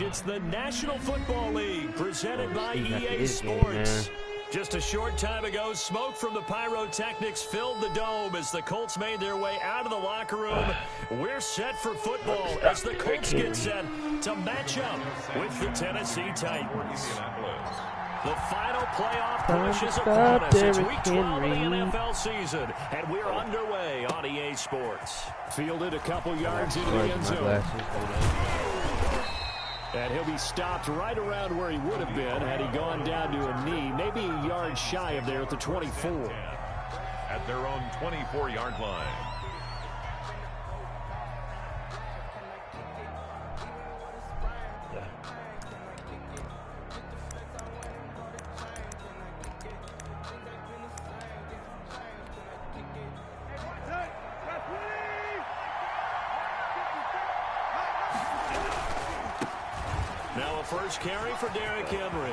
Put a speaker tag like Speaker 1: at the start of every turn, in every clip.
Speaker 1: It's the National Football League presented by EA Sports. Just a short time ago, smoke from the pyrotechnics filled the dome as the Colts made their way out of the locker room. We're set for football as the Colts get set to match up with the Tennessee Titans. The final playoff push is upon us. It's week 12 of the NFL season, and we're underway on EA Sports. Fielded a couple yards into the end zone. And he'll be stopped right around where he would have been had he gone down to a knee, maybe a yard shy of there at the 24.
Speaker 2: At their own 24-yard line.
Speaker 1: Now a first carry for Derrick Henry.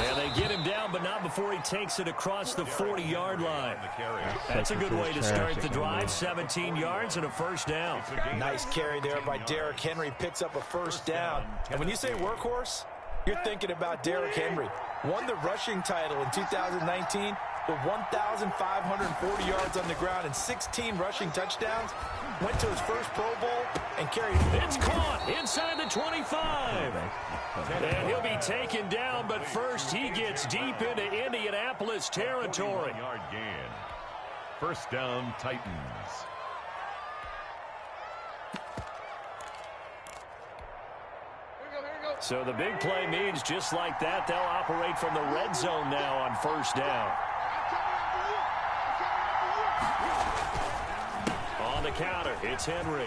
Speaker 1: And they get him down, but not before he takes it across the 40-yard line. That's a good way to start the drive. 17 yards and a first down.
Speaker 3: Nice carry there by Derrick Henry. Picks up a first down. And when you say workhorse, you're thinking about Derrick Henry. Won the rushing title in 2019 with 1,540 yards on the ground and 16 rushing touchdowns. Went to his first Pro Bowl and carried.
Speaker 1: It's caught inside the 25. And he'll be taken down, but first he gets deep into Indianapolis territory.
Speaker 2: Yard gain. First down, Titans.
Speaker 1: So the big play means just like that, they'll operate from the red zone now on first down. On the counter, it's Henry.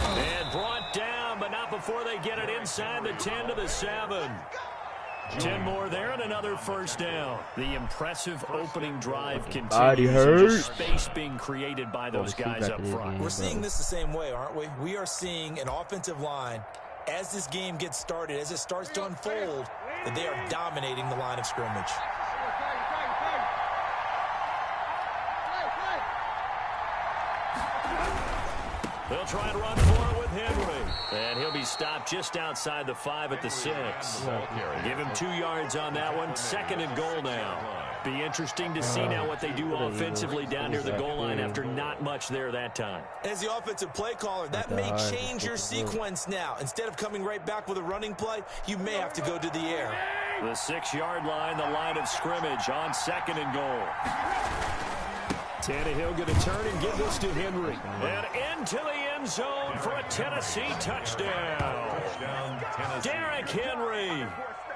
Speaker 1: And brought down, but not before they get it inside the 10 to the 7. 10 more there and another first down. The impressive opening drive continues. Just space being created by those guys up front.
Speaker 3: We're seeing this the same way, aren't we? We are seeing an offensive line, as this game gets started, as it starts to unfold, that they are dominating the line of scrimmage.
Speaker 1: They'll try and run for it with Henry. And he'll be stopped just outside the 5 at the 6. Give him 2 yards on that one. Second and goal now. Be interesting to see now what they do offensively down near the goal line after not much there that time.
Speaker 3: As the offensive play caller, that may change your sequence now. Instead of coming right back with a running play, you may have to go to the air.
Speaker 1: The 6-yard line, the line of scrimmage on second and goal. Tannehill going to turn and give this to Henry. And into the end zone for a Tennessee touchdown. Derrick Henry,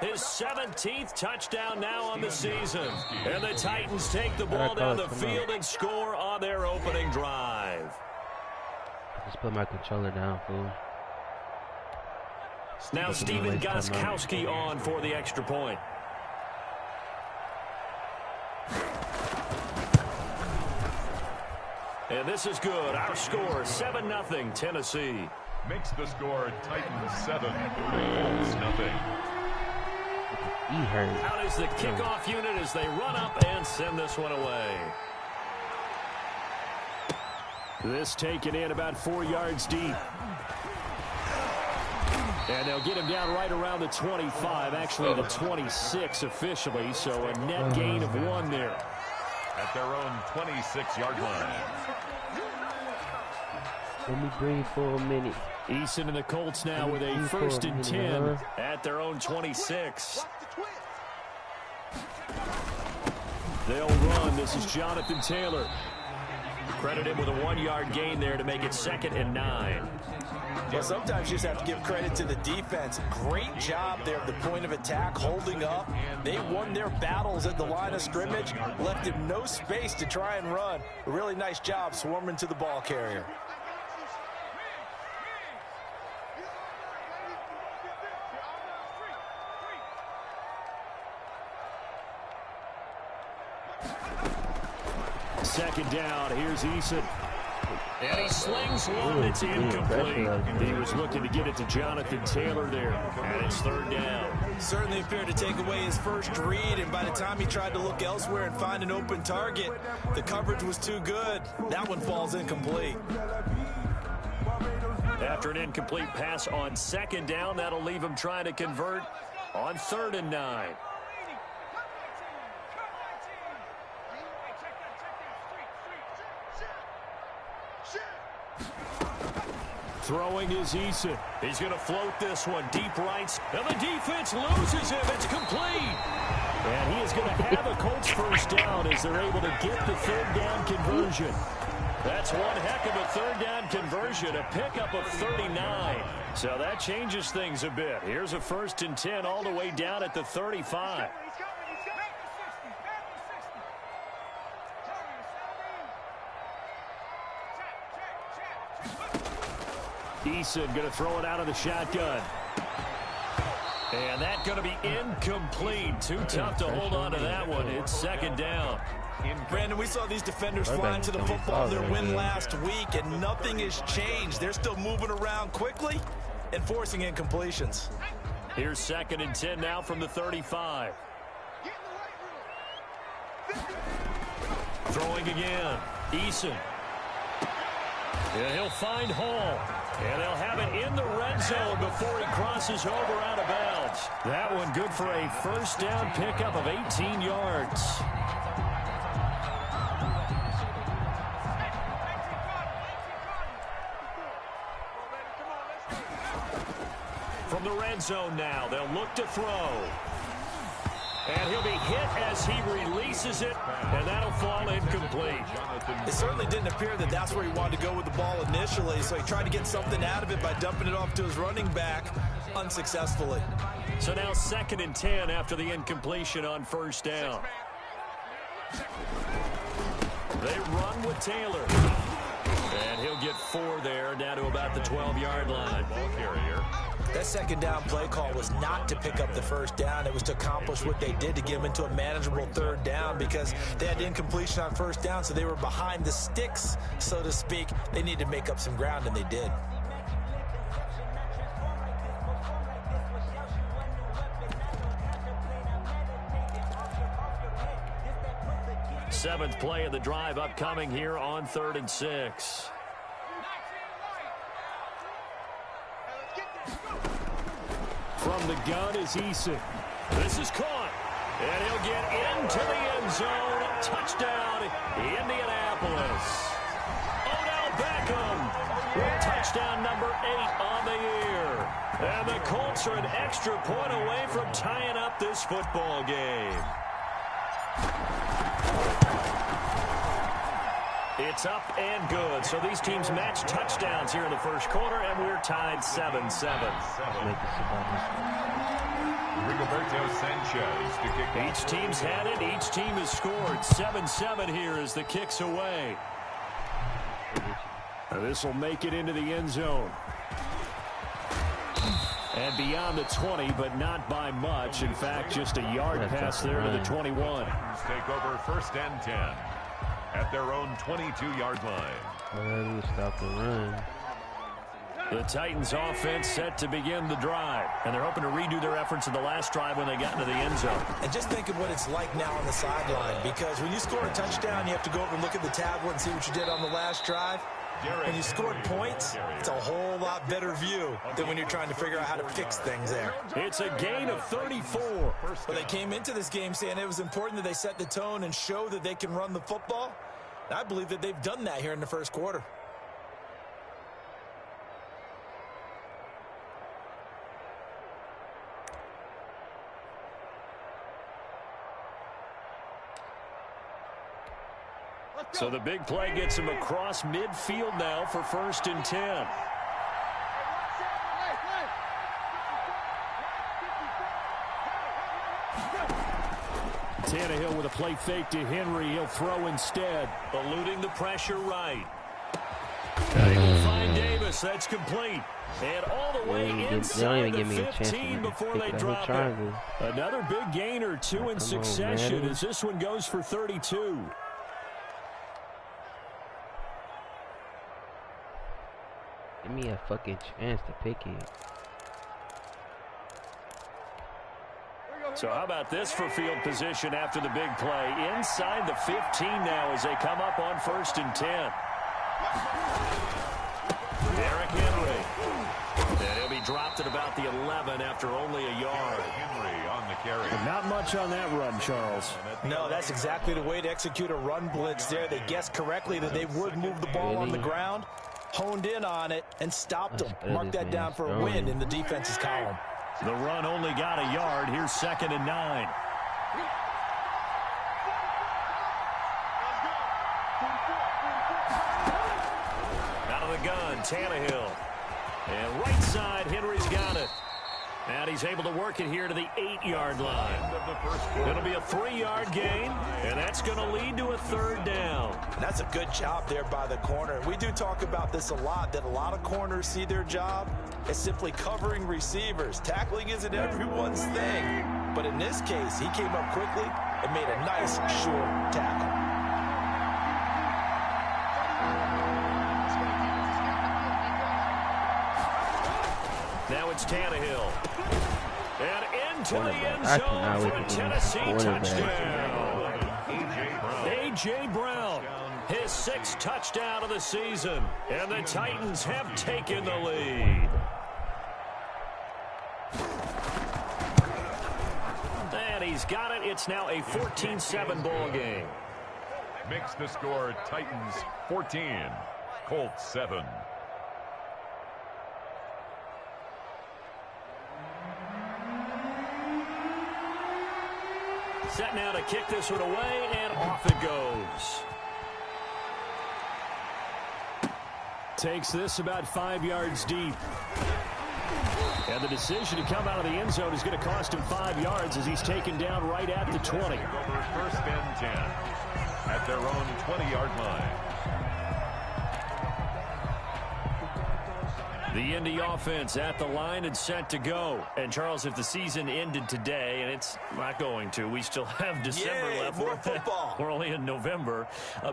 Speaker 1: his 17th touchdown now on the season. And the Titans take the ball down the field and score on their opening drive.
Speaker 4: Just put my controller down, fool.
Speaker 1: Now Steven Gostkowski on for the extra point. And this is good. Our score, 7-0 Tennessee.
Speaker 2: Makes the score Titans 7, Colts nothing.
Speaker 1: Out is the kickoff unit as they run up and send this one away. This taken in about 4 yards deep. And they'll get him down right around the 25, actually the 26 officially, so a net gain of 1 there.
Speaker 2: At their own 26-yard line.
Speaker 4: Let me breathe for a minute.
Speaker 1: Eason and the Colts now with a first and 10 at their own 26. They'll run. This is Jonathan Taylor. Credit him with a 1-yard gain there to make it 2nd and 9.
Speaker 3: Well, sometimes you just have to give credit to the defense. Great job there at the point of attack, holding up. They won their battles at the line of scrimmage, left him no space to try and run. A really nice job swarming to the ball carrier.
Speaker 1: Second down, here's Eason. And he slings one that's incomplete. He was looking to get it to Jonathan Taylor there. And it's 3rd down.
Speaker 3: Certainly appeared to take away his first read, and by the time he tried to look elsewhere and find an open target, the coverage was too good. That one falls incomplete.
Speaker 1: After an incomplete pass on 2nd down, that'll leave him trying to convert on 3rd and 9. Throwing is Eason. He's going to float this one deep right. And the defense loses him. It's complete. And he is going to have a Colts first down as they're able to get the 3rd down conversion. That's one heck of a 3rd down conversion, a pickup of 39. So that changes things a bit. Here's a 1st and 10 all the way down at the 35. Eason going to throw it out of the shotgun. And that's going to be incomplete. Too tough to hold on to that one. It's 2nd down.
Speaker 3: Brandon, we saw these defenders flying to the football their win last week, and nothing has changed. They're still moving around quickly and forcing incompletions.
Speaker 1: Here's 2nd and 10 now from the 35. Throwing again. Eason. And he'll find Hall. And they'll have it in the red zone before he crosses over out of bounds. That one good for a 1st down pickup of 18 yards. From the red zone now, they'll look to throw. And he'll be hit as he releases it, and that'll fall incomplete.
Speaker 3: It certainly didn't appear that that's where he wanted to go with the ball initially, so he tried to get something out of it by dumping it off to his running back unsuccessfully.
Speaker 1: So now 2nd and 10 after the incompletion on 1st down. They run with Taylor. And he'll get 4 there, down to about the 12-yard line.
Speaker 2: Ball carrier.
Speaker 3: That 2nd down play call was not to pick up the 1st down. It was to accomplish what they did, to get them into a manageable 3rd down, because they had incompletion on 1st down, so they were behind the sticks, so to speak. They needed to make up some ground, and they did.
Speaker 1: Seventh play of the drive upcoming here on 3rd and 6. From the gun is Eason. This is caught. And he'll get into the end zone. Touchdown, Indianapolis. Odell Beckham with touchdown number 8 on the year. And the Colts are an extra point away from tying up this football game. It's up and good. So these teams match touchdowns here in the 1st quarter, and we're tied 7-7.
Speaker 2: Rigoberto Sanchez to kick off.
Speaker 1: Each team's had it. Each team has scored. 7-7 here as the kick's away. This will make it into the end zone. And beyond the 20, but not by much. In fact, just a yard pass there to the 21.
Speaker 2: Take over 1st and 10 at their own 22-yard line.
Speaker 4: Stop the run.
Speaker 1: The Titans offense set to begin the drive. And they're hoping to redo their efforts in the last drive when they got into the end zone.
Speaker 3: And just think of what it's like now on the sideline, because when you score a touchdown, you have to go over and look at the tablet and see what you did on the last drive. When you scored points, it's a whole lot better view than when you're trying to figure out how to fix things there.
Speaker 1: It's a gain of 34.
Speaker 3: Well, they came into this game saying it was important that they set the tone and show that they can run the football. I believe that they've done that here in the 1st quarter.
Speaker 1: So the big play gets him across midfield now for 1st and 10. Tannehill with a play fake to Henry. He'll throw instead, eluding the pressure right. They will find Davis. That's complete. And all the way inside the 15 before they drop it. Another big gain or 2 in succession as this one goes for 32.
Speaker 4: Give me a fucking chance to pick it.
Speaker 1: So how about this for field position after the big play? Inside the 15 now as they come up on 1st and 10. Derrick Henry. And he'll be dropped at about the 11 after only a yard.
Speaker 2: Henry on the carry.
Speaker 1: Not much on that run, Charles.
Speaker 3: No, that's exactly the way to execute a run blitz there. They guessed correctly that they would move the ball on the ground, honed in on it, and stopped them. Mark that down for a win in the defense's column.
Speaker 1: The run only got a yard. Here's 2nd and 9. Out of the gun, Tannehill. And right side, Henry's got it. And he's able to work it here to the 8-yard line. It'll be a 3-yard gain, and that's going to lead to a 3rd down.
Speaker 3: That's a good job there by the corner. We do talk about this a lot, that a lot of corners see their job as simply covering receivers. Tackling isn't everyone's thing. But in this case, he came up quickly and made a nice, short tackle.
Speaker 1: Now it's Tannehill. And into the end zone for a Tennessee touchdown. A.J. Brown, his 6th touchdown of the season. And the Titans have taken the lead. And he's got it. It's now a 14-7 ball game.
Speaker 2: Makes the score Titans 14, Colts 7.
Speaker 1: Set now to kick this one away, and off it goes. Takes this about 5 yards deep. And the decision to come out of the end zone is going to cost him 5 yards as he's taken down right at the 20.
Speaker 2: Over 1st and 10 at their own 20-yard line.
Speaker 1: The Indy offense at the line and set to go. And, Charles, if the season ended today, and it's not going to, we still have December left.
Speaker 3: More football.
Speaker 1: We're only in November.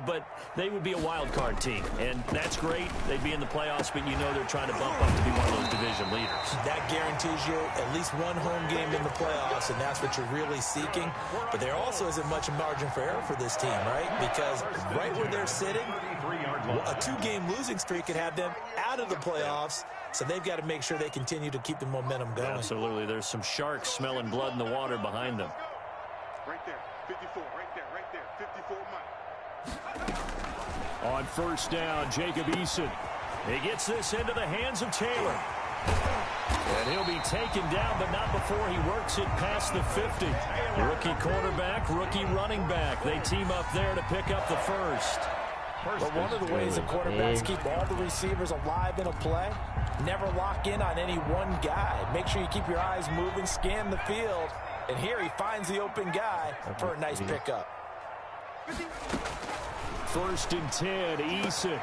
Speaker 1: But they would be a wild card team. And that's great. They'd be in the playoffs, but you know they're trying to bump up to be one of those division leaders.
Speaker 3: That guarantees you at least one home game in the playoffs, and that's what you're really seeking. But there also isn't much margin for error for this team, right? Because right where they're sitting, a 2-game losing streak could have them out of the playoffs. So they've got to make sure they continue to keep the momentum going.
Speaker 1: Absolutely. There's some sharks smelling blood in the water behind them.
Speaker 5: Right there, 54, right there, 54 money.
Speaker 1: On 1st down, Jacob Eason. He gets this into the hands of Taylor. And he'll be taken down, but not before he works it past the 50. Rookie quarterback, rookie running back. They team up there to pick up the 1st.
Speaker 3: But one of the ways that quarterbacks keep all the receivers alive in a play, never lock in on any one guy. Make sure you keep your eyes moving, scan the field. And here he finds the open guy for a nice pickup.
Speaker 1: 1st and 10, Eason.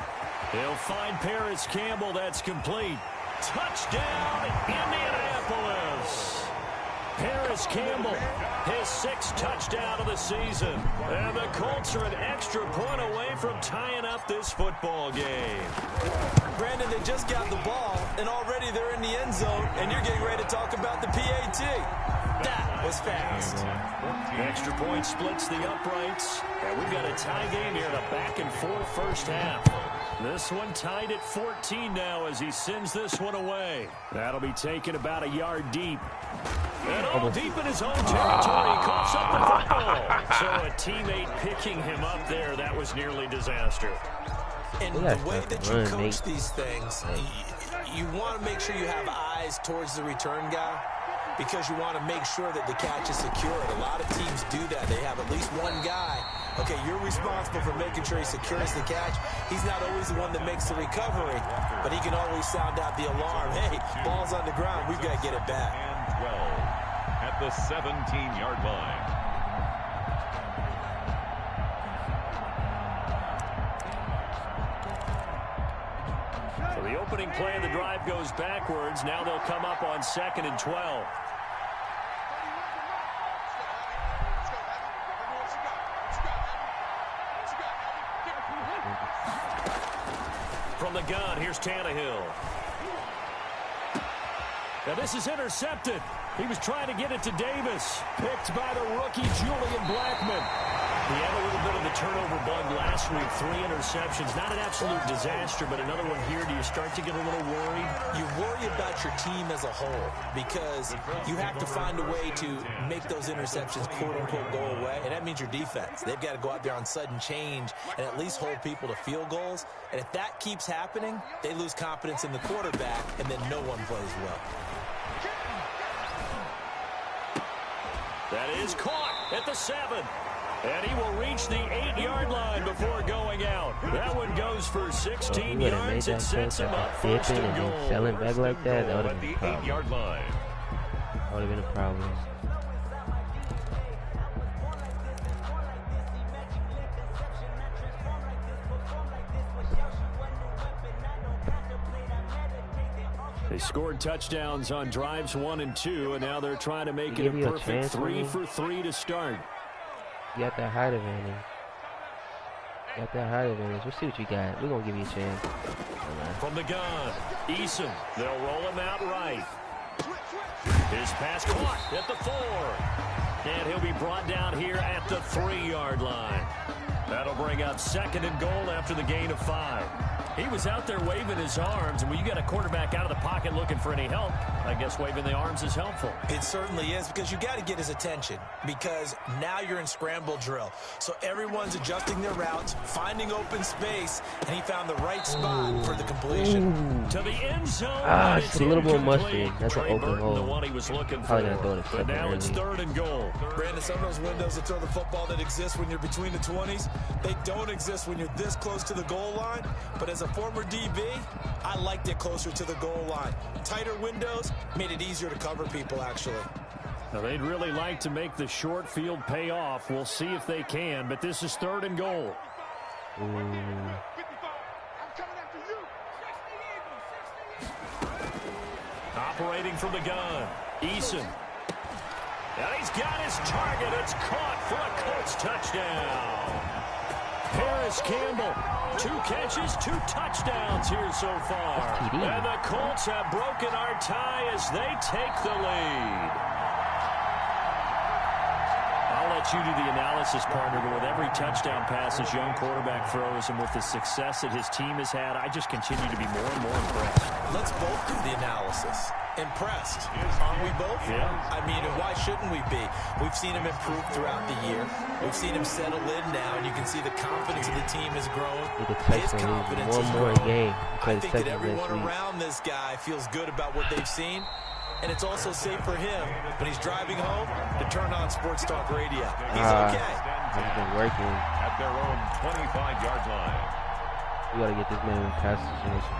Speaker 1: He'll find Paris Campbell. That's complete. Touchdown, Indianapolis. Paris Campbell, his 6th touchdown of the season. And the Colts are an extra point away from tying up this football game.
Speaker 3: Brandon, they just got the ball, and already they're in the end zone, and you're getting ready to talk about the PAT. That was fast.
Speaker 1: Extra point splits the uprights. And we've got a tie game here in a back-and-forth first half. This one tied at 14 now as he sends this one away. That'll be taken about a yard deep. And all deep in his own territory, he coughs up the football. So a teammate picking him up there, that was nearly disaster.
Speaker 3: And the way that you coach these things, you want to make sure you have eyes towards the return guy because you want to make sure that the catch is secured. A lot of teams do that. They have at least one guy. Okay, you're responsible for making sure he secures the catch. He's not always the one that makes the recovery, but he can always sound out the alarm. Hey, ball's on the ground. We've got to get it back.
Speaker 2: And 12 at the 17-yard line.
Speaker 1: So the opening play of the drive goes backwards. Now they'll come up on 2nd and 12. From the gun, here's Tannehill. Now this is intercepted. He was trying to get it to Davis. Picked by the rookie, Julian Blackmon. He had a little bit of the turnover bug last week, 3 interceptions. Not an absolute disaster, but another one here. Do you start to get a little worried?
Speaker 3: You worry about your team as a whole because you have to find a way to make those interceptions, quote-unquote, go away, and that means your defense. They've got to go out there on sudden change and at least hold people to field goals, and if that keeps happening, they lose confidence in the quarterback, and then no one plays well.
Speaker 1: That is caught at the 7. And he will reach the 8-yard line before going out. That one goes for 16 yards. It sets him up first and goal.
Speaker 4: Selling back like that would have been a problem.
Speaker 2: 8-yard line.
Speaker 4: That would have been a problem.
Speaker 1: They scored touchdowns on drives 1 and 2, and now they're trying to make it a perfect 3 for 3 to start.
Speaker 4: You got that height advantage. Let's see what you got. We're going to give you a chance.
Speaker 1: From the gun, Eason. They'll roll him out right. His pass caught at the 4. And he'll be brought down here at the 3-yard line. That'll bring up 2nd and goal after the gain of 5. He was out there waving his arms, and when you got a quarterback out of the pocket looking for any help, I guess waving the arms is helpful.
Speaker 3: It certainly is, because you got to get his attention, because now you're in scramble drill. So everyone's adjusting their routes, finding open space, and he found the right spot for the completion.
Speaker 1: To the end zone.
Speaker 4: It's a little more mustard. That's an open hole.
Speaker 1: The one he was looking
Speaker 4: Probably
Speaker 1: for.
Speaker 4: gonna throw it
Speaker 1: But now it's 3rd and goal.
Speaker 3: Brandon, some of those windows to throw the football that exist when you're between the 20s, they don't exist when you're this close to the goal line. But as a former DB, I liked it closer to the goal line. Tighter windows made it easier to cover people, actually.
Speaker 1: Now, they'd really like to make the short field pay off. We'll see if they can, but this is 3rd and goal. Operating from the gun, Eason. And he's got his target. It's caught for a Colts touchdown. Harris Campbell, 2 catches, 2 touchdowns here so far. And the Colts have broken our tie as they take the lead. I'll let you do the analysis, partner, but with every touchdown pass this young quarterback throws and with the success that his team has had, I just continue to be more and more impressed.
Speaker 3: Let's both do the analysis. Impressed. Aren't we both?
Speaker 1: Yeah.
Speaker 3: I mean, and why shouldn't we be? We've seen him improve throughout the year. We've seen him settle in now, and you can see the confidence of the team has grown. His confidence has grown. I think that everyone around this guy feels good about what they've seen. And it's also safe for him when he's driving home to turn on Sports Talk Radio. He's okay.
Speaker 4: He's been working.
Speaker 2: At their own 25-yard line.
Speaker 4: We got to get this man in pass situation.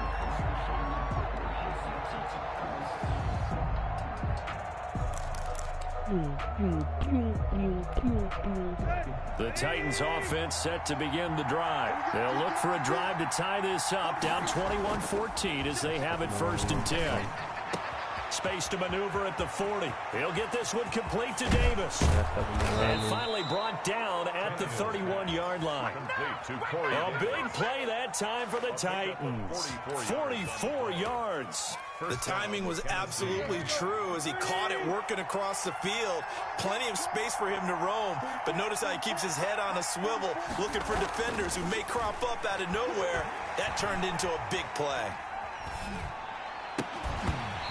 Speaker 1: The Titans offense set to begin the drive. They'll look for a drive to tie this up, down 21-14 as they have it 1st and 10. Space to maneuver at the 40. He'll get this one complete to Davis. And finally brought down at the 31-yard line. A big play that time for the Titans. 44 yards.
Speaker 3: The timing was absolutely true as he caught it working across the field. Plenty of space for him to roam, but notice how he keeps his head on a swivel, looking for defenders who may crop up out of nowhere. That turned into a big play.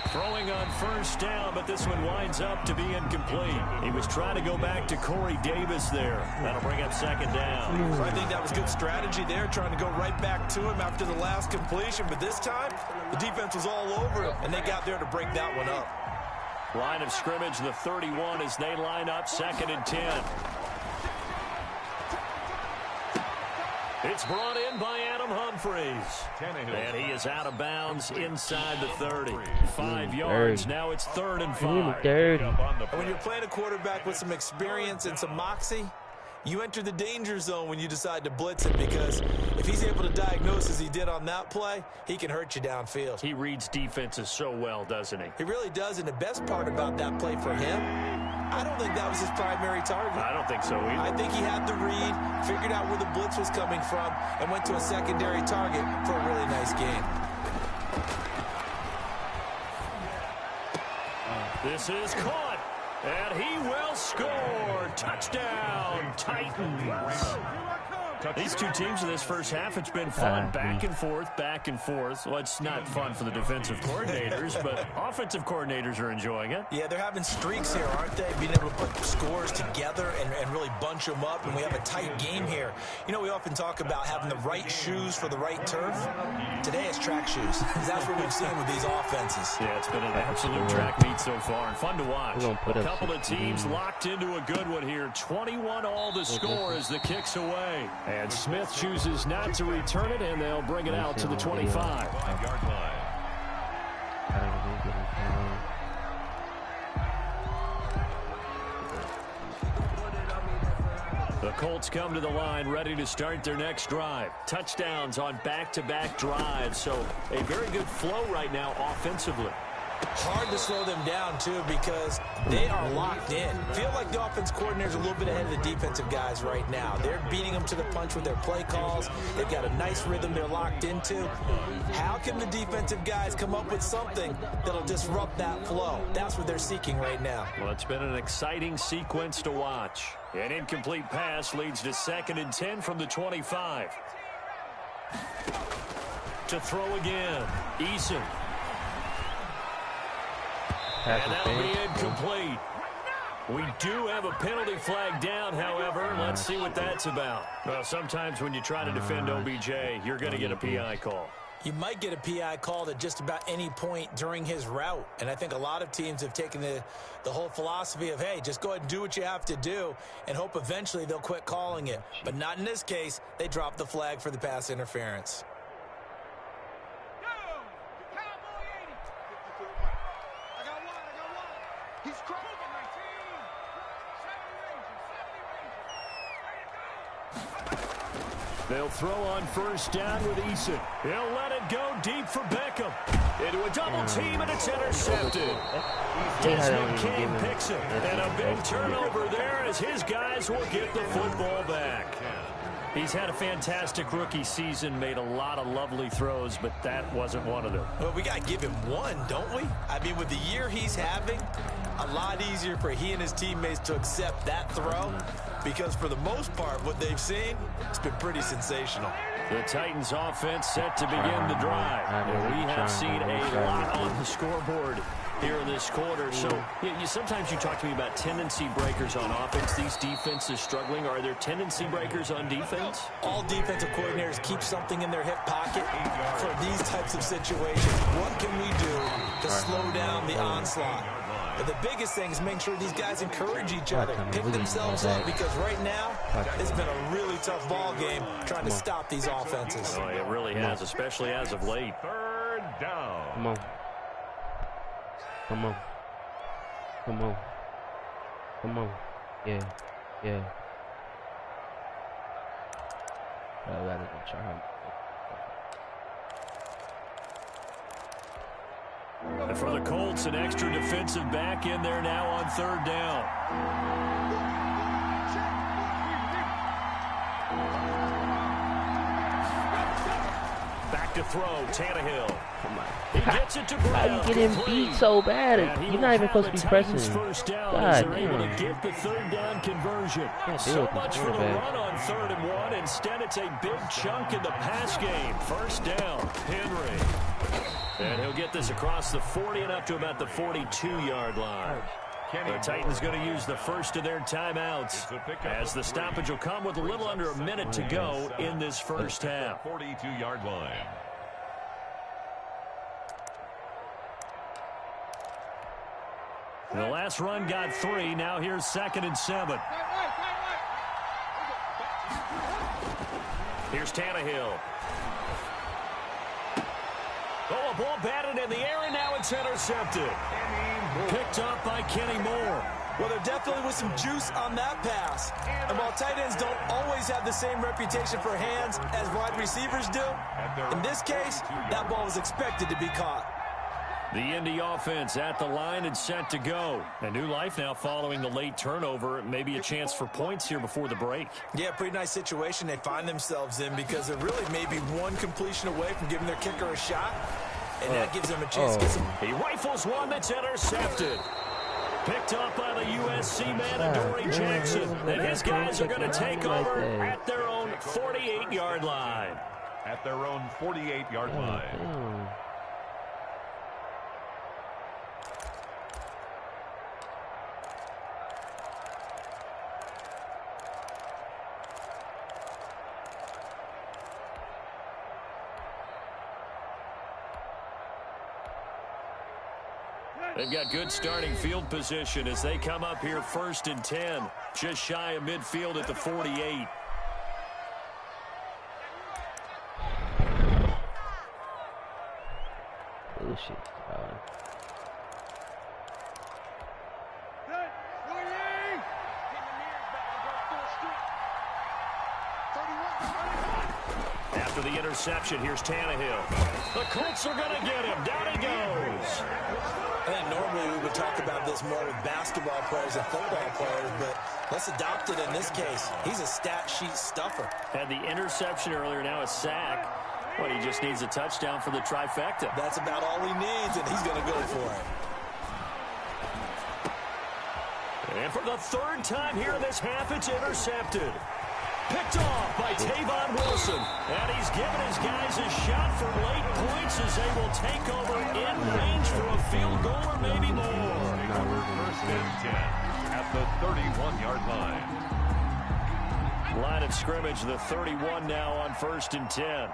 Speaker 1: Throwing on 1st down, but this one winds up to be incomplete. He was trying to go back to Corey Davis there. That'll bring up 2nd down.
Speaker 3: I think that was good strategy there, trying to go right back to him after the last completion. But this time, the defense was all over him, and they got there to break that one up.
Speaker 1: Line of scrimmage, the 31, as they line up 2nd and 10. It's brought in by Adam Humphries. And he is out of bounds inside the 30. 5 yards. Now it's 3rd and 5.
Speaker 3: And when you're playing a quarterback with some experience and some moxie, you enter the danger zone when you decide to blitz him, because if he's able to diagnose as he did on that play, he can hurt you downfield.
Speaker 1: He reads defenses so well, doesn't he?
Speaker 3: He really does, and the best part about that play for him, I don't think that was his primary target.
Speaker 1: I don't think so either.
Speaker 3: I think he had the read, figured out where the blitz was coming from, and went to a secondary target for a really nice game.
Speaker 1: This is caught. And he will score. Touchdown, Titans. These two teams in this first half, it's been fun. Back and forth, back and forth. Well, it's not fun for the defensive coordinators, but offensive coordinators are enjoying it.
Speaker 3: Yeah, they're having streaks here, aren't they? Being able to put scores together and really bunch them up, and we have a tight game here. You know, we often talk about having the right shoes for the right turf. Today it's track shoes. That's what we've seen with these offenses.
Speaker 1: Yeah, it's been an absolute track meet so far, and fun to watch. A couple of teams locked into a good one here. 21 all the score as the kick's away. And Smith chooses not to return it, and they'll bring it out to the 25.
Speaker 2: 5-yard line.
Speaker 1: The Colts come to the line ready to start their next drive. Touchdowns on back-to-back drives, so a very good flow right now offensively.
Speaker 3: Hard to slow them down, too, because they are locked in. Feel like the offense coordinator's a little bit ahead of the defensive guys right now. They're beating them to the punch with their play calls. They've got a nice rhythm they're locked into. How can the defensive guys come up with something that'll disrupt that flow? That's what they're seeking right now.
Speaker 1: Well, it's been an exciting sequence to watch. An incomplete pass leads to 2nd and 10 from the 25. To throw again, Eason. And that'll be incomplete. We do have a penalty flag down, however. Let's see what that's about. Well, sometimes when you try to defend OBJ, you're going to get a PI call.
Speaker 3: You might get a PI called at just about any point during his route. And I think a lot of teams have taken the whole philosophy of, hey, just go ahead and do what you have to do and hope eventually they'll quit calling it. But not in this case. They dropped the flag for the pass interference.
Speaker 1: They'll throw on 1st down with Eason. He'll let it go deep for Beckham. Into a double team, and it's intercepted. Desmond King picks it. And a big turnover there as his guys will get the football back. He's had a fantastic rookie season, made a lot of lovely throws, but that wasn't one of them.
Speaker 3: Well, we got to give him one, don't we? I mean, with the year he's having, a lot easier for he and his teammates to accept that throw, because for the most part, what they've seen, it's been pretty sensational.
Speaker 1: The Titans offense set to begin the drive. And we have seen a lot on the scoreboard here in this quarter. So sometimes you talk to me about tendency breakers on offense. These defenses struggling. Are there tendency breakers on defense?
Speaker 3: All defensive coordinators keep something in their hip pocket for these types of situations. What can we do to slow down the onslaught? But the biggest thing is make sure these guys encourage each other, pick themselves up, because right now it's been a really tough ball game trying to stop these offenses.
Speaker 1: Oh, it really has, especially as of late.
Speaker 2: 3rd down.
Speaker 4: Come on. Come on. Come on. Come on. Yeah. Yeah. I gotta go try.
Speaker 1: And for the Colts, an extra defensive back in there now on 3rd down. Back to throw, Tannehill. He gets it to Brown.
Speaker 4: How you get him beat so bad? You're not even supposed to be pressing.
Speaker 1: First down
Speaker 4: God
Speaker 1: damn. Able to get the 3rd down conversion. So much for the run on 3rd and 1. Instead, it's a big chunk in the pass game. 1st down, Henry. And he'll get this across the 40 and up to about the 42-yard line. The Titans going to use the first of their timeouts as the stoppage will come with a little under a minute to go in this first half.
Speaker 2: 42-yard line.
Speaker 1: The last run got 3. Now here's 2nd and 7. Here's Tannehill. Oh, a ball batted in the air, and now it's intercepted. Picked up by Kenny Moore.
Speaker 3: Well, there definitely was some juice on that pass. And while tight ends don't always have the same reputation for hands as wide receivers do, in this case, that ball was expected to be caught.
Speaker 1: The Indy offense at the line and set to go. A new life now following the late turnover. Maybe a chance for points here before the break.
Speaker 3: Yeah, pretty nice situation they find themselves in, because they're really maybe one completion away from giving their kicker a shot. And that gives them a chance to get some.
Speaker 1: He rifles one that's intercepted. Picked off by the USC man, Adoree Jackson. And his guys are going to take over at their own 48-yard line.
Speaker 2: At their own 48-yard line.
Speaker 1: They've got good starting field position as they come up here 1st and 10. Just shy of midfield at the 48.
Speaker 4: Bullshit.
Speaker 1: After the interception, here's Tannehill. The Colts are going to get him. Down he goes.
Speaker 3: I think normally we would talk about this more with basketball players and football players, but let's adopt it in this case. He's a stat sheet stuffer.
Speaker 1: Had the interception earlier, now a sack. Well, he just needs a touchdown for the trifecta.
Speaker 3: That's about all he needs, and he's going to go for it.
Speaker 1: And for the 3rd time here in this half, it's intercepted. Picked off by Tavon Wilson. And he's given his guys a shot for late points as they will take over in range for a field goal or maybe more.
Speaker 2: 1st and 10 at the 31-yard line.
Speaker 1: Line of scrimmage, the 31 now on 1st and 10.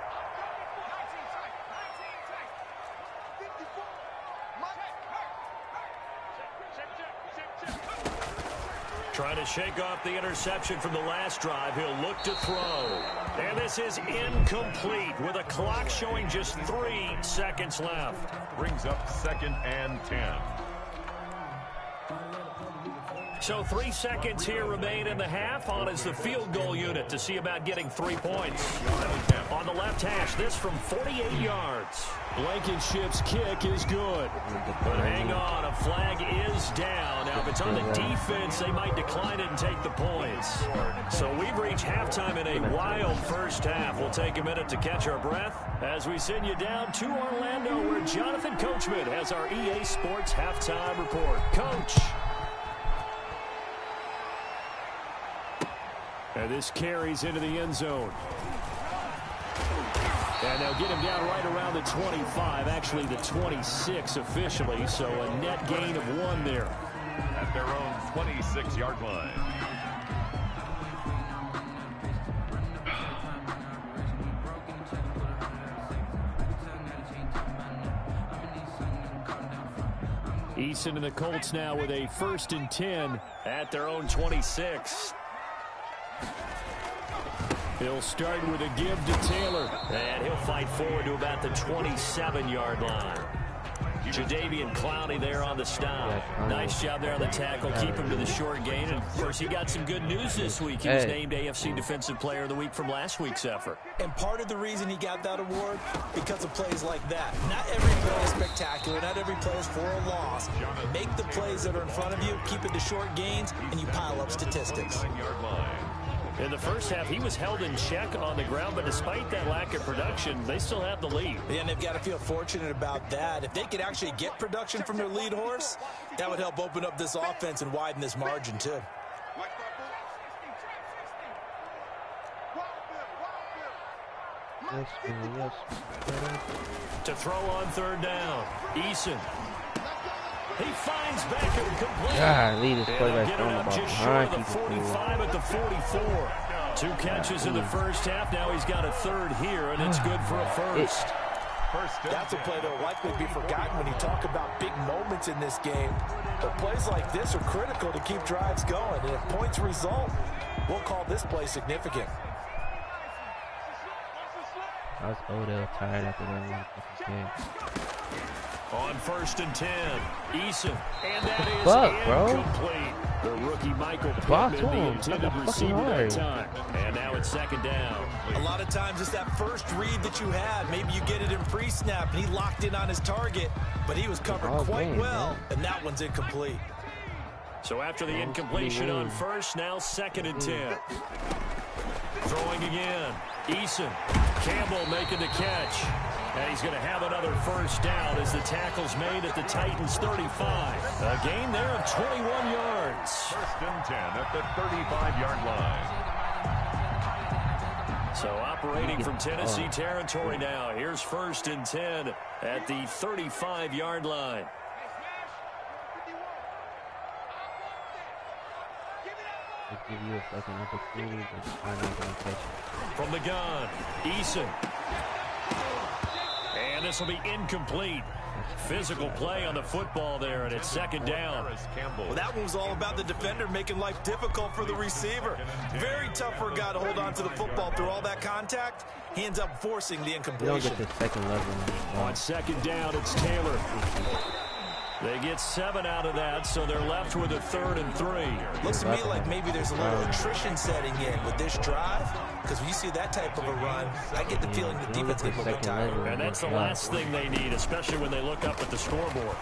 Speaker 1: Trying to shake off the interception from the last drive. He'll look to throw. And this is incomplete with a clock showing just 3 seconds left.
Speaker 2: Brings up 2nd and 10.
Speaker 1: So 3 seconds here remain in the half. On is the field goal unit to see about getting 3 points. On the left hash, this from 48 yards. Blankenship's kick is good. But hang on, a flag is down. Now, if it's on the defense, they might decline it and take the points. So we've reached halftime in a wild first half. We'll take a minute to catch our breath as we send you down to Orlando, where Jonathan Coachman has our EA Sports halftime report. Coach. And this carries into the end zone. And they'll get him down right around the 25, actually the 26 officially, so a net gain of 1 there.
Speaker 2: At their own 26-yard line.
Speaker 1: Eason and the Colts now with a 1st and 10 at their own 26. He'll start with a give to Taylor. And he'll fight forward to about the 27-yard line. Jadeveon Clowney there on the stop. Nice job there on the tackle. Keep him to the short gain. And, of course, he got some good news this week. He was named AFC Defensive Player of the Week from last week's effort.
Speaker 3: And part of the reason he got that award, because of plays like that. Not every play is spectacular. Not every play is for a loss. Make the plays that are in front of you, keep it to short gains, and you pile up statistics.
Speaker 1: In the first half, he was held in check on the ground, but despite that lack of production, they still have the lead.
Speaker 3: And they've got to feel fortunate about that. If they could actually get production from their lead horse, that would help open up this offense and widen this margin, too.
Speaker 1: To throw on 3rd down, Eason. He finds Beckham complete.
Speaker 4: God, lead this play back
Speaker 1: get it up just short of the 45 at the 44. 2 catches in the first half. Now he's got a 3rd here, and it's good for a first.
Speaker 3: That's a play that will likely be forgotten when you talk about big moments in this game. But plays like this are critical to keep drives going. And if points result, we'll call this play significant.
Speaker 4: I was Odell tired after that one.
Speaker 1: On 1st and 10, Eason, and that is incomplete. The rookie Michael Pittman, the intended receiver that time. And now it's 2nd down.
Speaker 3: A lot of times it's that first read that you had. Maybe you get it in pre-snap, and he locked in on his target, but he was covered quite well, and that one's incomplete.
Speaker 1: So after the incompletion on 1st, now 2nd and 10. Throwing again. Eason. Campbell making the catch. And he's going to have another first down as the tackle's made at the Titans' 35. A gain there of 21 yards.
Speaker 2: First and 10 at the 35-yard line.
Speaker 1: So operating from Tennessee territory now. Here's first and 10 at the 35-yard line.
Speaker 4: Give you a fucking opportunity, but I'm not gonna catch it.
Speaker 1: From the gun, Eason. And this will be incomplete. Physical play on the football there, and it's second down.
Speaker 3: Well, that one was all about the defender making life difficult for the receiver. Very tough for a guy to hold on to the football through all that contact. He ends up forcing the incompletion.
Speaker 4: You don't get the second level.
Speaker 1: On second down, it's Taylor. They get 7 out of that, so they're left with a 3rd and 3.
Speaker 3: Looks to me like maybe there's a little attrition setting in with this drive, because when you see that type of a run, I get the feeling the defense gets a little bit tired.
Speaker 1: And that's the last thing they need, especially when they look up at the scoreboard.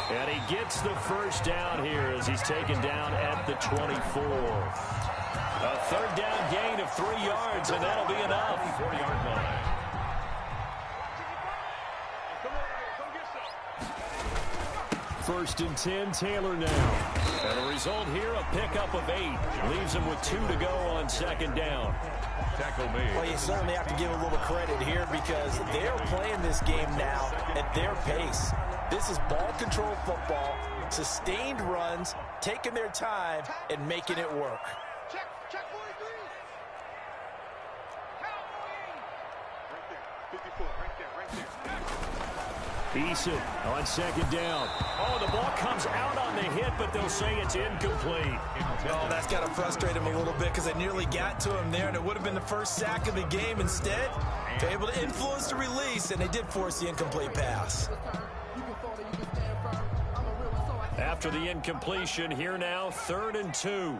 Speaker 1: And he gets the first down here as he's taken down at the 24. A 3rd down gain of 3 yards, and that'll be enough.
Speaker 2: 4-yard line.
Speaker 1: First and 10, Taylor now. And the result here, a pickup of 8. Leaves him with 2 to go on second down.
Speaker 2: Tackle made.
Speaker 3: Well, you certainly have to give a little credit here because they're playing this game now at their pace. This is ball control football, sustained runs, taking their time, and making it work.
Speaker 5: Check 43. Right there. 54. Right there.
Speaker 1: Eason on second down. Oh, the ball comes out on the hit, but they'll say it's incomplete.
Speaker 3: Oh, that's got to frustrate him a little bit because they nearly got to him there, and it would have been the first sack of the game. Instead, they're able to influence the release, and they did force the incomplete pass.
Speaker 1: After the incompletion, here now, 3rd and 2.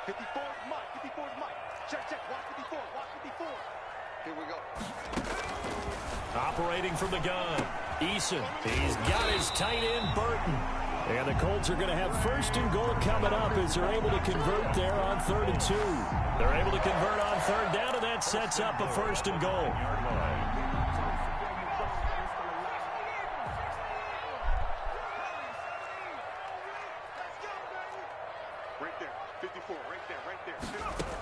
Speaker 5: 54 is Mike. 54 is Mike. Check. Watch 54. Watch 54. Here we go.
Speaker 1: Operating from the gun, Eason. He's got his tight end, Burton. And the Colts are going to have first and goal coming up as they're able to convert there on 3rd and 2. They're able to convert on 3rd down, and that sets up a first and goal.
Speaker 5: Right there. 54. Right there. 54.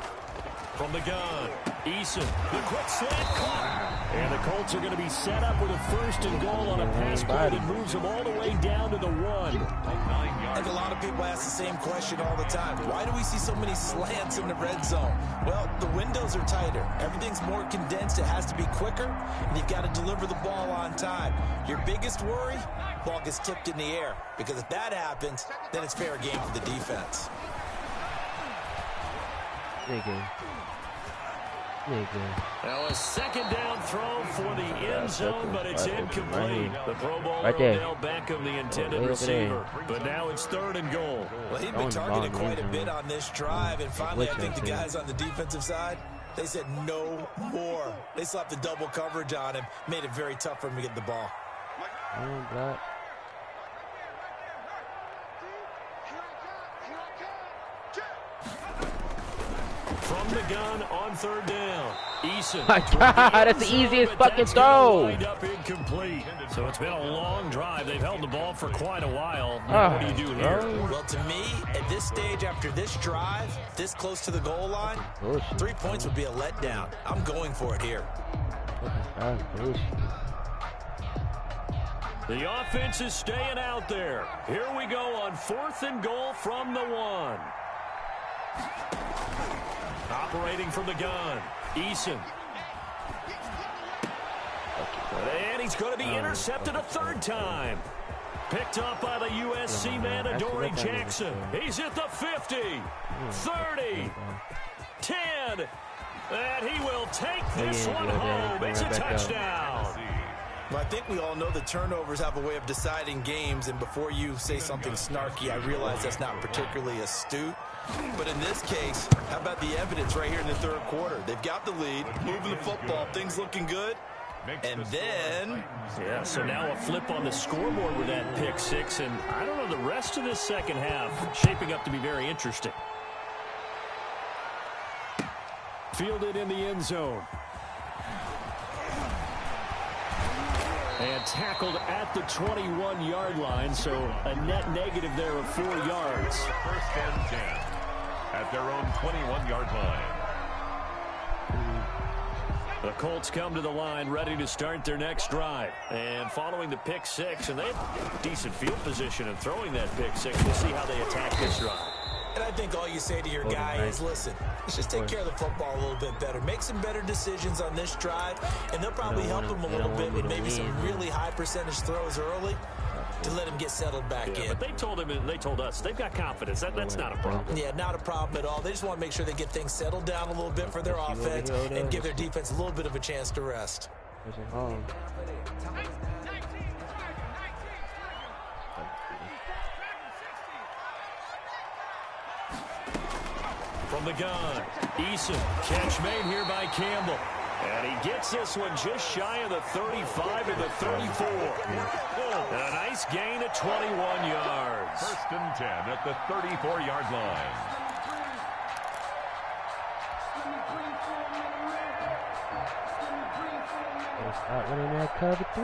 Speaker 1: From the gun, Eason. The quick slant caught. And the Colts are going to be set up with a first and goal on a pass play that moves them all the way down to the 1.
Speaker 3: I think a lot of people ask the same question all the time. Why do we see so many slants in the red zone? Well, the windows are tighter. Everything's more condensed. It has to be quicker, and you've got to deliver the ball on time. Your biggest worry, ball gets tipped in the air, because if that happens, then it's fair game for the defense.
Speaker 1: Now a second down throw for the end zone, but it's incomplete. The Pro Bowler Odell Beckham, the intended receiver. But now it's 3rd and goal.
Speaker 3: Well, he'd been targeted quite a bit on this drive, and finally I think the guys on the defensive side, they said no more. They slapped the double coverage on him, made it very tough for him to get the ball.
Speaker 1: From the gun on 3rd down, Eason.
Speaker 4: My God, that's the easiest fucking throw.
Speaker 1: Wind up incomplete. So it's been a long drive. They've held the ball for quite a while. Now, what do you do here?
Speaker 3: Well, to me, at this stage after this drive, this close to the goal line, 3 points would be a letdown. I'm going for it here.
Speaker 1: The offense is staying out there. Here we go on 4th and goal from the 1. Operating from the gun, Eason. And he's going to be intercepted a 3rd time. Picked up by the USC man, Legitjaycee. He's at the 50, 30, 10, and he will take this one home. It's a touchdown.
Speaker 3: Well, I think we all know the turnovers have a way of deciding games, and before you say something snarky, I realize that's not particularly astute. But in this case, how about the evidence right here in the 3rd quarter? They've got the lead, moving the football, things looking good. And then...
Speaker 1: Yeah, so now a flip on the scoreboard with that pick 6, and I don't know, the rest of this second half shaping up to be very interesting. Fielded in the end zone. And tackled at the 21-yard line, so a net negative there of 4 yards.
Speaker 2: First and 10 at their own 21-yard line.
Speaker 1: The Colts come to the line ready to start their next drive. And following the pick six, and they have decent field position in throwing that pick six. We'll see how they attack this drive.
Speaker 3: And I think all you say to your guy is, listen, let's just take care of the football a little bit better. Make some better decisions on this drive, and they'll probably help him a little bit with maybe some really high percentage throws early to let him get settled back in.
Speaker 1: But they told him and they told us they've got confidence. That's not a problem.
Speaker 3: Yeah, not a problem at all. They just want to make sure they get things settled down a little bit for their offense and give their defense a little bit of a chance to rest.
Speaker 1: From the gun, Eason, catch made here by Campbell. And he gets this one just shy of the 35 and the 34. And a nice gain of 21 yards.
Speaker 2: First and 10 at the 34-yard line.
Speaker 4: Start running that cover 3.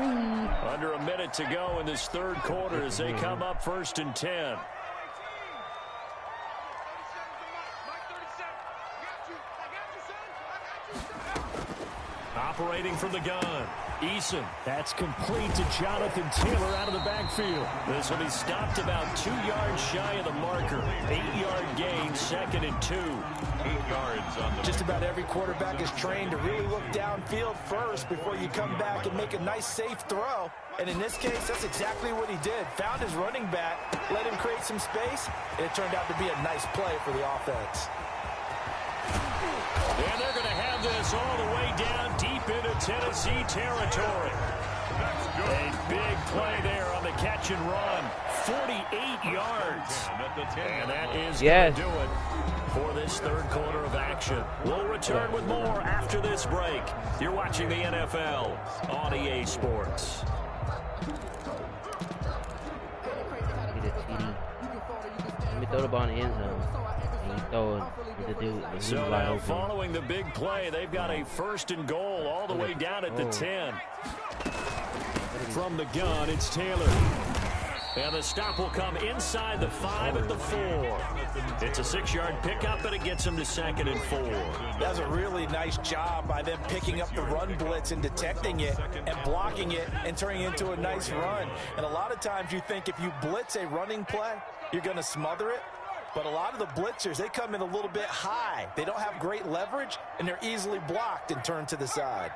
Speaker 1: Under a minute to go in this third quarter as they come up first and 10. Operating from the gun, Eason. That's complete to Jonathan Taylor out of the backfield. This will be stopped about 2 yards shy of the marker. 8-yard gain, 2nd and 2.
Speaker 2: 8 yards on the...
Speaker 3: Just about every quarterback is trained to really look downfield first before you come back and make a nice, safe throw. And in this case, that's exactly what he did. Found his running back, let him create some space, and it turned out to be a nice play for the offense.
Speaker 1: And they're going to have this all the way down deep into Tennessee territory. A big play there on the catch and run. 48 yards. And that is going to do it for this third quarter of action. We'll return with more after this break. You're watching the NFL on EA Sports.
Speaker 4: Let me throw the ball in the end zone. And you throw it to the dude.
Speaker 1: So now following the big play, they've got a 1st and goal all the way down at the 10. From the gun, it's Taylor. And the stop will come inside the 5 at the 4. It's a 6-yard pickup, and it gets him to 2nd and 4.
Speaker 3: That was a really nice job by them picking up the run blitz and detecting it and blocking it and turning it into a nice run. And a lot of times you think if you blitz a running play, you're going to smother it. But a lot of the blitzers, they come in a little bit high. They don't have great leverage, and they're easily blocked and turned to the side.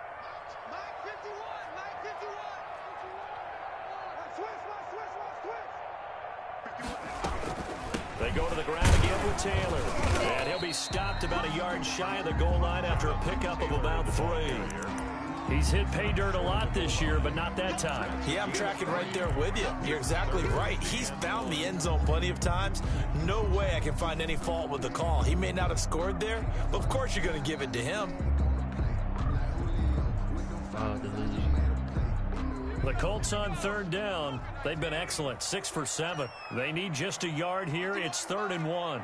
Speaker 1: They go to the ground again with Taylor. And he'll be stopped about a yard shy of the goal line after a pickup of about 3. He's hit pay dirt a lot this year, but not that time.
Speaker 3: Yeah, I'm tracking right there with you. You're exactly right. He's found the end zone plenty of times. No way I can find any fault with the call. He may not have scored there, but of course you're going to give it to him.
Speaker 1: The Colts on 3rd down. They've been excellent, 6 for 7. They need just a yard here. It's 3rd and 1.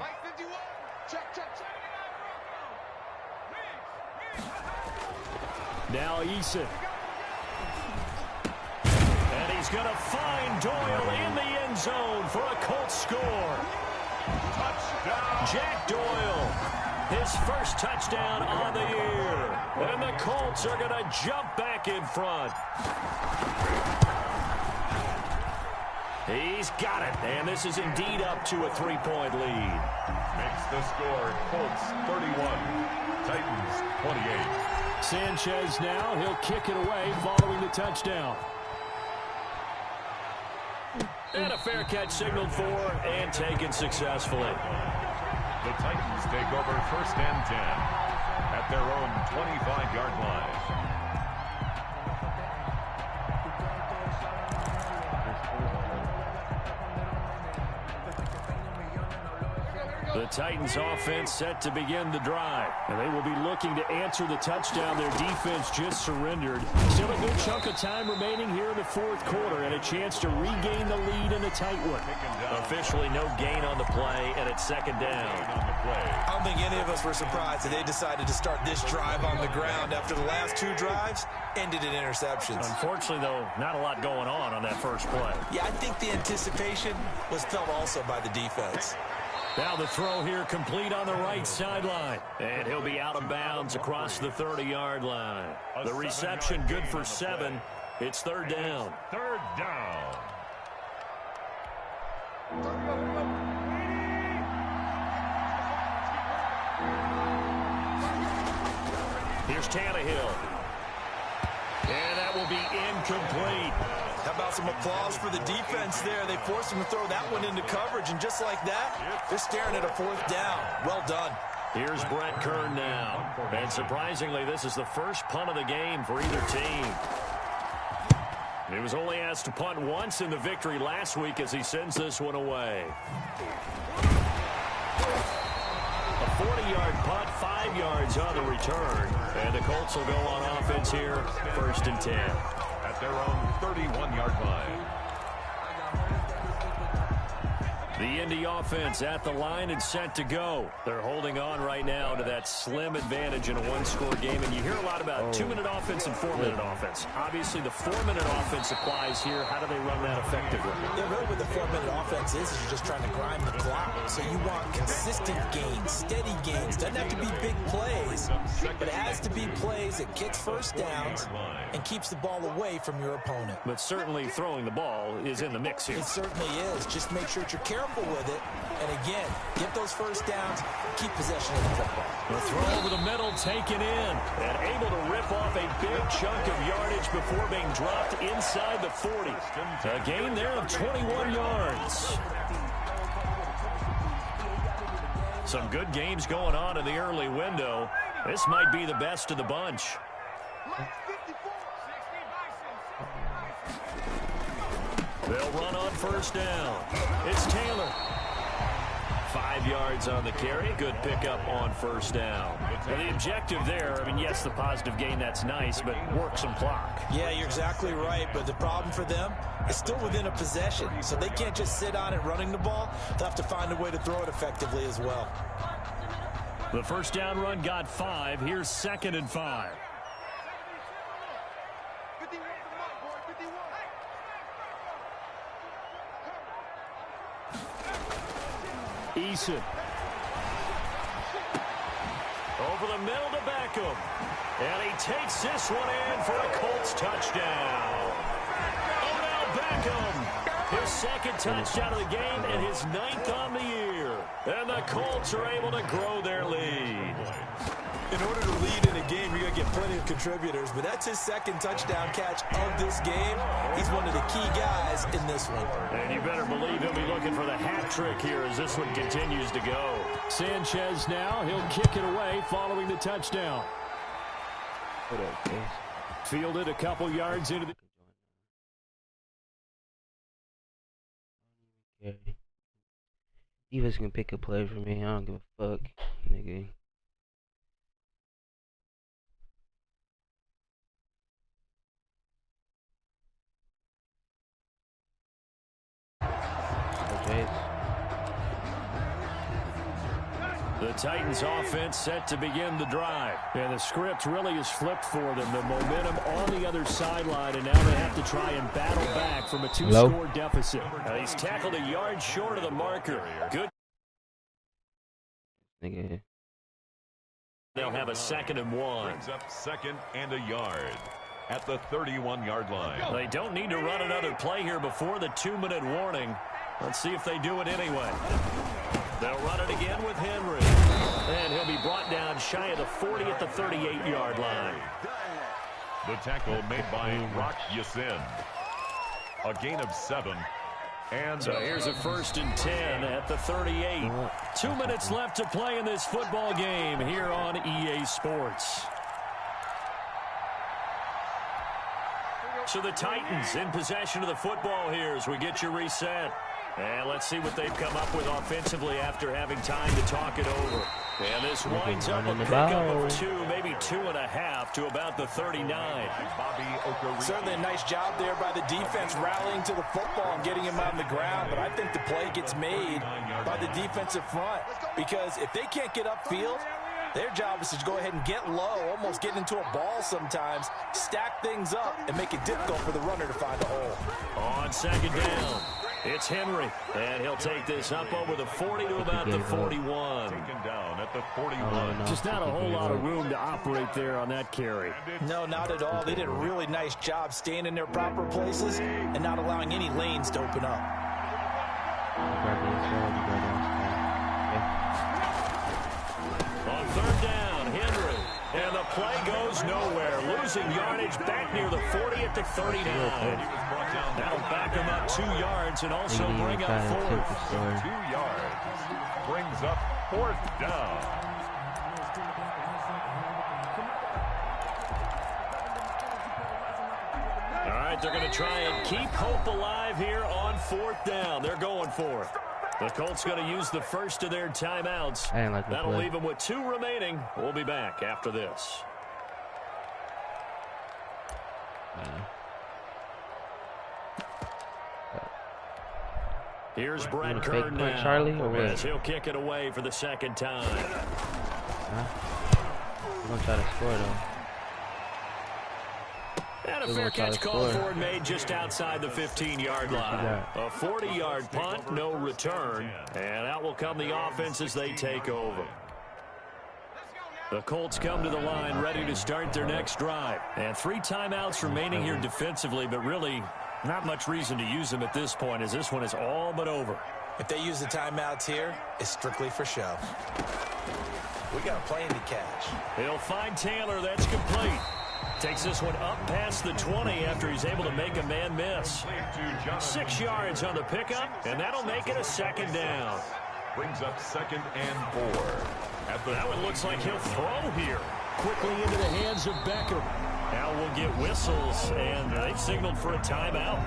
Speaker 1: Now Eason. And he's going to find Doyle in the end zone for a Colts score. Touchdown. Jack Doyle, his first touchdown on the year. And the Colts are going to jump back in front. He's got it, and this is indeed up to a 3-point lead.
Speaker 2: Makes the score Colts 31, Titans 28.
Speaker 1: Sanchez now, he'll kick it away following the touchdown. And a fair catch signaled for and taken successfully.
Speaker 2: The Titans take over 1st and 10 at their own 25-yard line.
Speaker 1: The Titans offense set to begin the drive. And they will be looking to answer the touchdown their defense just surrendered. Still a good chunk of time remaining here in the fourth quarter and a chance to regain the lead in a tight one. Officially no gain on the play, and it's second down.
Speaker 3: I don't think any of us were surprised that they decided to start this drive on the ground after the last two drives ended in interceptions.
Speaker 1: Unfortunately, though, not a lot going on that first play.
Speaker 3: Yeah, I think the anticipation was felt also by the defense.
Speaker 1: Now the throw here complete on the right sideline. And he'll be out of bounds across the 30-yard line. The reception good for 7. It's third down.
Speaker 2: Third down.
Speaker 1: Here's Tannehill. And that will be incomplete.
Speaker 3: How about some applause for the defense there? They forced him to throw that one into coverage, and just like that, they're staring at a fourth down. Well done.
Speaker 1: Here's Brett Kern now. And surprisingly, this is the first punt of the game for either team. He was only asked to punt once in the victory last week as he sends this one away. A 40-yard punt, 5 yards on the return. And the Colts will go on offense here, first and 10.
Speaker 2: At their own 31-yard line.
Speaker 1: The Indy offense at the line and set to go. They're holding on right now to that slim advantage in a one-score game. And you hear a lot about 2-minute offense and 4-minute offense. Obviously, the 4-minute offense applies here. How do they run that effectively?
Speaker 3: Yeah, really what the 4-minute offense is you're just trying to grind the clock. So you want consistent gains, steady gains. Doesn't have to be big plays, but it has to be plays that gets first downs and keeps the ball away from your opponent.
Speaker 1: But certainly throwing the ball is in the mix here.
Speaker 3: It certainly is. Just make sure that you're careful with it. And again, get those first downs, keep possession of the football.
Speaker 1: The throw over the middle taken in and able to rip off a big chunk of yardage before being dropped inside the 40. A gain there of 21 yards. Some good games going on in the early window. This might be the best of the bunch. They'll run on first down. It's Taylor. 5 yards on the carry. Good pickup on first down. And the objective there, I mean, yes, the positive gain, that's nice, but work some clock.
Speaker 3: Yeah, you're exactly right, but the problem for them is still within a possession, so they can't just sit on it running the ball. They'll have to find a way to throw it effectively as well.
Speaker 1: The first down run got 5. Here's second and 5. Eason. Over the middle to Beckham. And he takes this one in for a Colts touchdown. Odell Beckham. His second touchdown of the game and his 9th on the year. And the Colts are able to grow their lead.
Speaker 3: In order to lead in a game, you're going to get plenty of contributors, but that's his second touchdown catch of this game. He's one of the key guys in this one.
Speaker 1: And you better believe he'll be looking for the hat trick here as this one continues to go. Sanchez now, he'll kick it away following the touchdown. Fielded a couple yards into the...
Speaker 4: Divas can pick a play for me. I don't give a fuck, nigga.
Speaker 1: The Titans offense set to begin the drive. And the script really is flipped for them. The momentum on the other sideline, and now they have to try and battle back from a 2-score deficit. He's tackled a yard short of the marker. Good.
Speaker 4: Nigga.
Speaker 1: They'll have a 2nd and 1.
Speaker 2: Brings up 2nd and a yard at the 31-yard line.
Speaker 1: They don't need to run another play here before the 2-minute warning. Let's see if they do it anyway. They'll run it again with Henry. And he'll be brought down shy of the 40 at the 38-yard line.
Speaker 2: The tackle made by Rock Yassin. A gain of 7. And
Speaker 1: so here's a 1st and 10 at the 38. 2 minutes left to play in this football game here on EA Sports. So the Titans in possession of the football here as we get you reset. And let's see what they've come up with offensively after having time to talk it over. And this winds up a pickup of 2, maybe 2.5 to about the 39.
Speaker 3: Certainly a nice job there by the defense rallying to the football and getting him on the ground. But I think the play gets made by the defensive front because if they can't get upfield, their job is to go ahead and get low, almost get into a ball sometimes, stack things up, and make it difficult for the runner to find a hole.
Speaker 1: On second down, it's Henry, and he'll take this up over the 40 to about the 41.
Speaker 2: Taken down at the 41.
Speaker 1: Just not a whole lot of room to operate there on that carry.
Speaker 3: No, not at all. They did a really nice job staying in their proper places and not allowing any lanes to open up.
Speaker 1: On third down, Henry. And the play goes nowhere. Losing yardage back near the 40 at the 39. That'll back him up 2 yards and also bring up 4th.
Speaker 2: 2 yards. Brings up 4th down.
Speaker 1: All right, they're going to try and keep hope alive here on 4th down. They're going for it. The Colts going to use the first of their timeouts. That'll leave them with 2 remaining. We'll be back after this. Here's Brett Kern now.
Speaker 4: Charlie, or
Speaker 1: as he'll kick it away for the second time.
Speaker 4: We're going to try to score, though.
Speaker 1: And a fair catch call for it made just outside the 15-yard line. A 40-yard punt, no return. And out will come the offense as they take over. The Colts come to the line ready to start their next drive. And 3 timeouts remaining here defensively, but really not much reason to use them at this point as this one is all but over.
Speaker 3: If they use the timeouts here, it's strictly for show. We got a plane to catch.
Speaker 1: He'll find Taylor. That's complete. Takes this one up past the 20 after he's able to make a man miss. 6 yards on the pickup, and that'll make it a second down.
Speaker 2: Brings up 2nd and 4.
Speaker 1: That one looks like he'll throw here. Quickly into the hands of Beckham. Now we'll get whistles, and they've signaled for a timeout.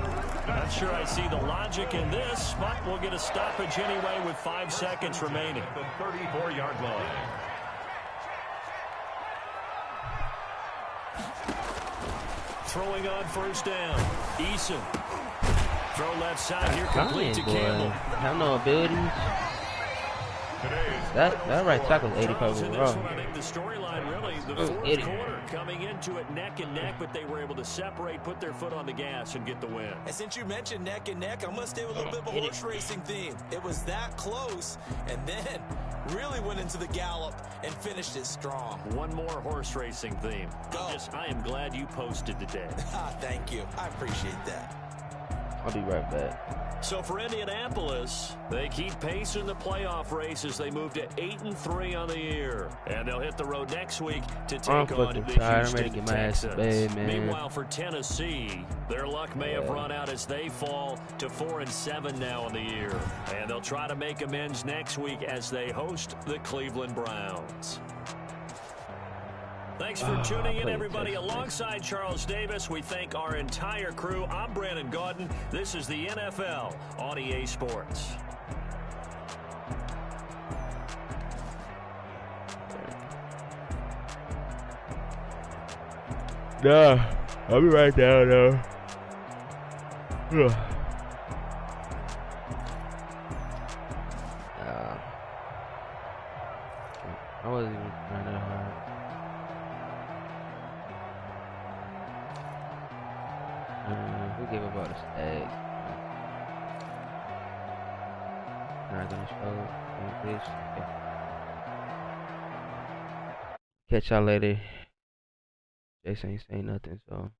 Speaker 1: Not sure I see the logic in this, but we'll get a stoppage anyway with 5 seconds remaining.
Speaker 2: The 34-yard line.
Speaker 1: Throwing on first down. Eason. Throw left side here, complete to Campbell.
Speaker 4: Have no abilities. That right tackle 85 overall.
Speaker 1: I think the storyline really, the 4th quarter coming into it neck and neck, but they were able to separate, put their foot on the gas, and get the win.
Speaker 3: And since you mentioned neck and neck, I'm going to stay with a little bit of a horse racing theme. It was that close, and then really went into the gallop and finished it strong.
Speaker 1: One more horse racing theme. I am glad you posted today.
Speaker 3: Thank you. I appreciate that.
Speaker 4: I'll be right back.
Speaker 1: So for Indianapolis, they keep pace in the playoff race as they move to 8-3 on the year. And they'll hit the road next week to take on the Houston Texans. Meanwhile, for Tennessee, their luck may have run out as they fall to 4-7 now in the year. And they'll try to make amends next week as they host the Cleveland Browns. Thanks for tuning in, everybody. Alongside Charles Davis, we thank our entire crew. I'm Brandon Gaudin. This is the NFL on EA Sports.
Speaker 4: Nah, I'll be right down, though. I wasn't even trying that hard. Who gave about a stag? Not gonna show this. Catch y'all later. Jason ain't saying nothing, so.